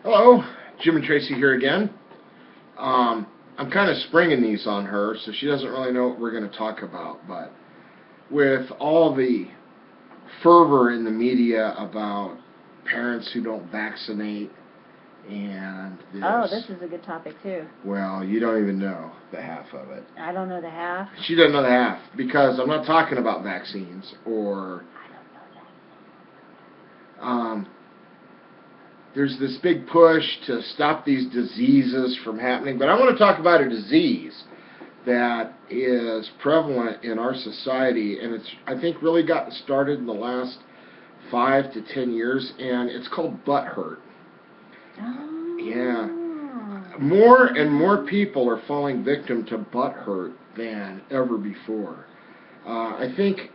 Hello, Jim and Tracey here again. I'm kind of springing these on her, so she doesn't really know what we're going to talk about. But with all the fervor in the media about parents who don't vaccinate and Oh, this is a good topic too. well, you don't even know the half of it. I don't know the half. She doesn't know the half because I'm not talking about vaccines or. I don't know that. There's this big push to stop these diseases from happening, but I want to talk about a disease that is prevalent in our society, and it's, I think, really gotten started in the last 5 to 10 years, and it's called butthurt. Oh. Yeah. More and more people are falling victim to butthurt than ever before. I think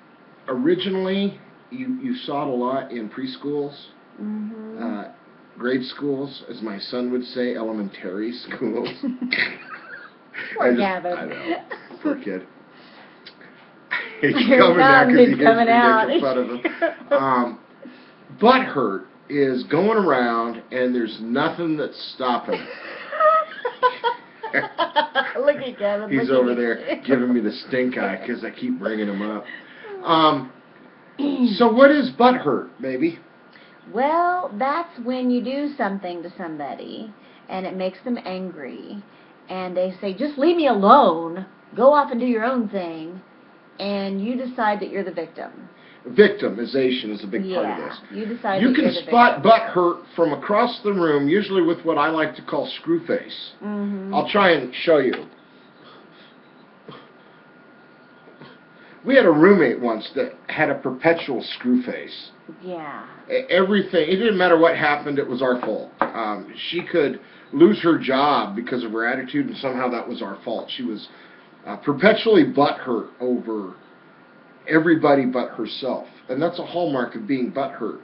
originally you saw it a lot in preschools. Mm-hmm. Grade schools, as my son would say, elementary schools. Poor Gavin. I know, poor kid. He's coming out. Making fun of him. Butthurt is going around, and there's nothing that's stopping it. Look at Gavin. He's over there giving me the stink eye because I keep bringing him up. So what is butthurt, baby? Well, that's when you do something to somebody and it makes them angry and they say, just leave me alone, go off and do your own thing, and you decide that you're the victim. Victimization is a big part of this. You decide you that can you're the spot victim. butthurt from across the room, usually with what I like to call screw face. Mm-hmm. I'll try and show you. We had a roommate once that had a perpetual screw face. Yeah. Everything, it didn't matter what happened, it was our fault. She could lose her job because of her attitude, and somehow that was our fault. She was perpetually butthurt over everybody but herself. And that's a hallmark of being butthurt.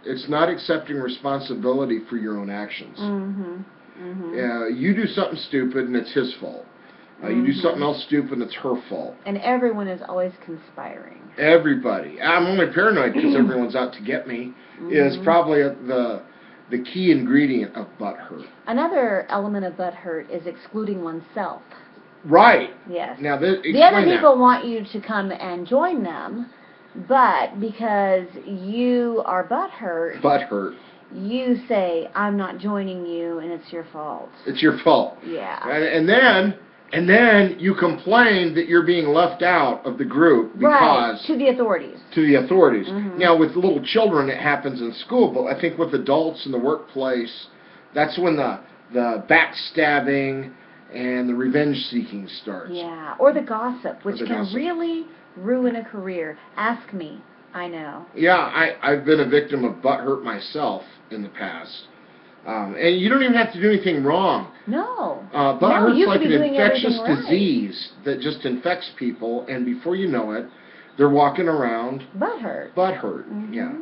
It's not accepting responsibility for your own actions. Mm-hmm. Mm-hmm. You do something stupid, and it's his fault. You do something else stupid, and it's her fault. And everyone is always conspiring. Everybody. I'm only paranoid because everyone's out to get me, is probably the key ingredient of butthurt. Another element of butthurt is excluding oneself. Right. Yes. Now, the other people want you to come and join them, but because you are butthurt, you say, I'm not joining you, and it's your fault. It's your fault. Yeah. And then you complain that you're being left out of the group because... Right, to the authorities. To the authorities. Mm-hmm. Now, with little children, it happens in school, but I think with adults in the workplace, that's when the backstabbing and the revenge-seeking starts. Yeah, or the gossip, which can really ruin a career. Ask me. I know. Yeah, I've been a victim of butthurt myself in the past. And you don't even have to do anything wrong. No. Butthurt's like an infectious disease that just infects people, and before you know it, they're walking around butthurt. Butthurt, yeah.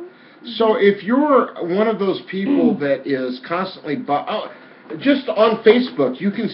So if you're one of those people that is constantly just on Facebook, you can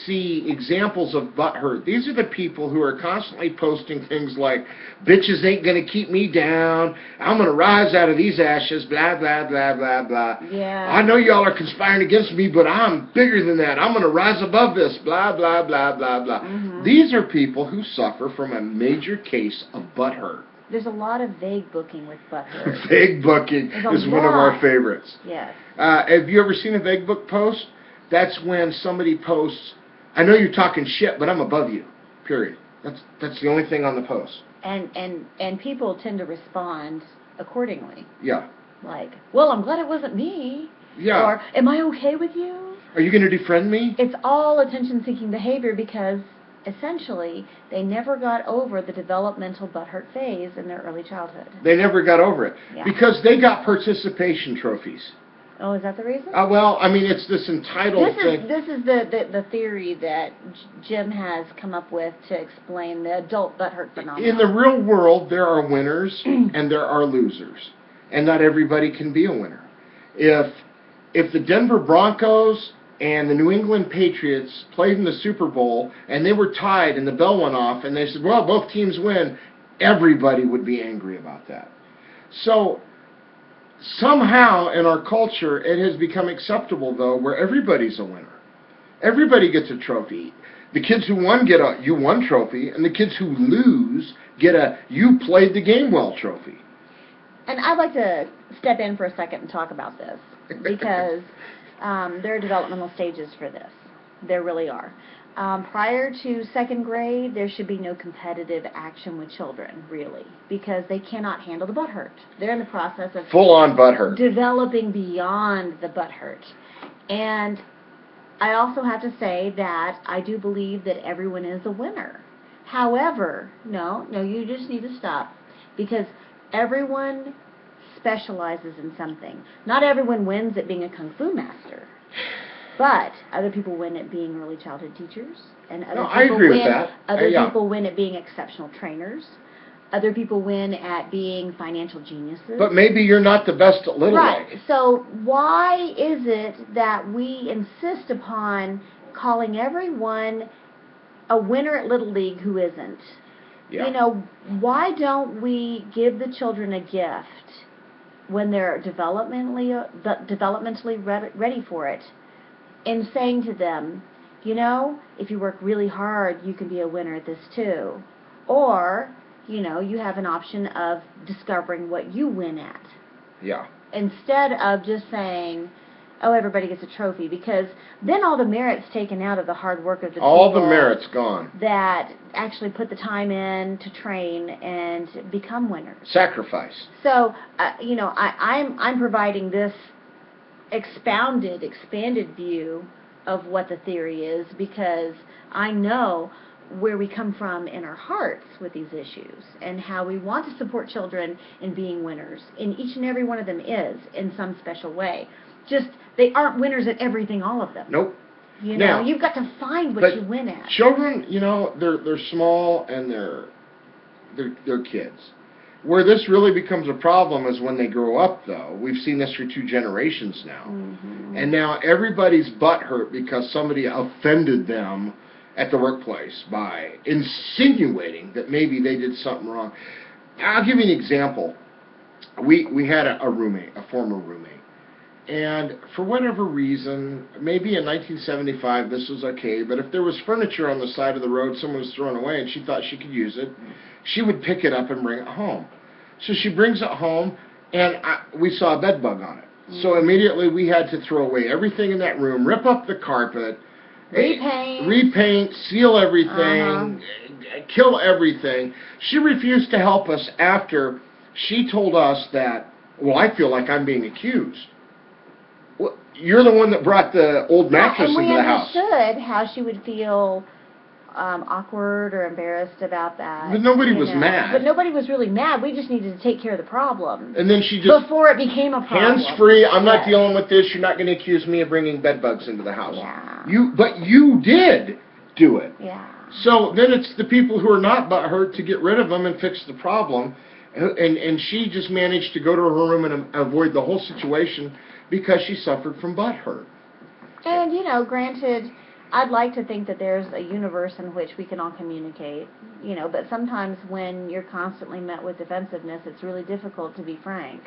see examples of butthurt. These are the people who are constantly posting things like, bitches ain't gonna keep me down, I'm gonna rise out of these ashes, blah, blah, blah, blah, blah. Yeah. I know y'all are conspiring against me, but I'm bigger than that. I'm gonna rise above this, blah, blah, blah, blah, blah. These are people who suffer from a major case of butthurt. There's a lot of vague booking with butthurt. Vague booking is one of our favorites. Yes. Have you ever seen a vague book post? That's when somebody posts, I know you're talking shit, but I'm above you, period. That's the only thing on the post. And people tend to respond accordingly. Yeah. Like, well, I'm glad it wasn't me. Yeah. Or, am I okay with you? Are you going to defriend me? It's all attention-seeking behavior because, essentially, they never got over the developmental butthurt phase in their early childhood. They never got over it. Yeah. Because they got participation trophies. Oh, is that the reason? Well, I mean, it's this entitled thing. This is the theory that Jim has come up with to explain the adult butthurt phenomenon. In the real world, there are winners and there are losers. And not everybody can be a winner. If the Denver Broncos and the New England Patriots played in the Super Bowl and they were tied and the bell went off and they said, well, both teams win, everybody would be angry about that. So Somehow in our culture, it has become acceptable, though, where everybody's a winner. Everybody gets a trophy. The kids who won get a "you won" trophy, and the kids who lose get a "you played the game well" trophy. And I'd like to step in for a second and talk about this, because there are developmental stages for this. There really are. Prior to second grade, there should be no competitive action with children, really, because they cannot handle the butthurt. They're in the process of full-on butthurt, developing beyond the butthurt. And I also have to say that I do believe that everyone is a winner. However, no, you just need to stop, because everyone specializes in something. Not everyone wins at being a kung fu master. But other people win at being early childhood teachers, and other people win at being exceptional trainers. Other people win at being financial geniuses. But maybe you're not the best at Little League. Right. So why is it that we insist upon calling everyone a winner at Little League who isn't? Yeah. You know, why don't we give the children a gift when they're developmentally ready for it? In saying to them, you know, if you work really hard, you can be a winner at this too. Or, you know, you have an option of discovering what you win at. Yeah. Instead of just saying, oh, everybody gets a trophy, because then all the merit's taken out of the hard work of the people. All the merit's gone. That actually put the time in to train and become winners. Sacrifice. So, you know, I'm providing this expanded view of what the theory is, because I know where we come from in our hearts with these issues, and how we want to support children in being winners, and each and every one of them is in some special way. Just they aren't winners at everything, all of them. Nope. You know, you've got to find what you win at. Children, you know, they're small and they're kids. Where this really becomes a problem is when they grow up, though. We've seen this for 2 generations now. Mm-hmm. And now everybody's butthurt because somebody offended them at the workplace by insinuating that maybe they did something wrong. I'll give you an example. We had a roommate, a former roommate. And for whatever reason, maybe in 1975 this was okay, but if there was furniture on the side of the road someone was throwing away and she thought she could use it, she would pick it up and bring it home. So she brings it home, and we saw a bed bug on it. So immediately we had to throw away everything in that room, rip up the carpet, repaint, seal everything, kill everything. She refused to help us after she told us that, well, I feel like I'm being accused. Well, you're the one that brought the old mattress into the house. And we understood how she would feel awkward or embarrassed about that. But nobody was mad. But nobody was really mad. We just needed to take care of the problem. And then she just... Before it became a problem. Hands-free, I'm not dealing with this. You're not going to accuse me of bringing bed bugs into the house. Yeah. But you did do it. Yeah. So then it's the people who are not butthurt to get rid of them and fix the problem. And she just managed to go to her room and avoid the whole situation because she suffered from butthurt. And, you know, granted, I'd like to think that there's a universe in which we can all communicate, you know, but sometimes when you're constantly met with defensiveness, it's really difficult to be frank.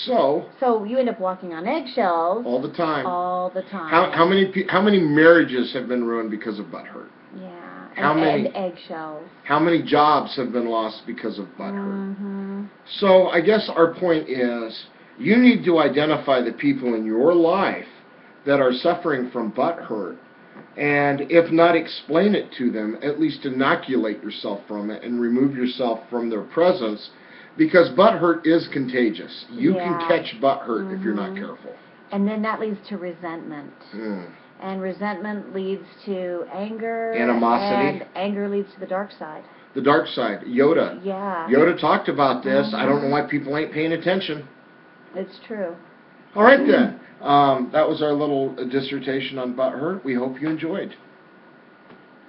So you end up walking on eggshells. All the time. All the time. How many marriages have been ruined because of butthurt? Yeah. And eggshells. How many jobs have been lost because of butthurt? Mm-hmm. So I guess our point is, you need to identify the people in your life that are suffering from butthurt, and if not explain it to them, at least inoculate yourself from it and remove yourself from their presence, because butthurt is contagious. You can catch butthurt if you're not careful. And then that leads to resentment. And resentment leads to anger. Animosity. And anger leads to the dark side. The dark side. Yoda. Yeah. Yoda talked about this. I don't know why people ain't paying attention. It's true. All right, then. That was our little dissertation on butthurt. We hope you enjoyed.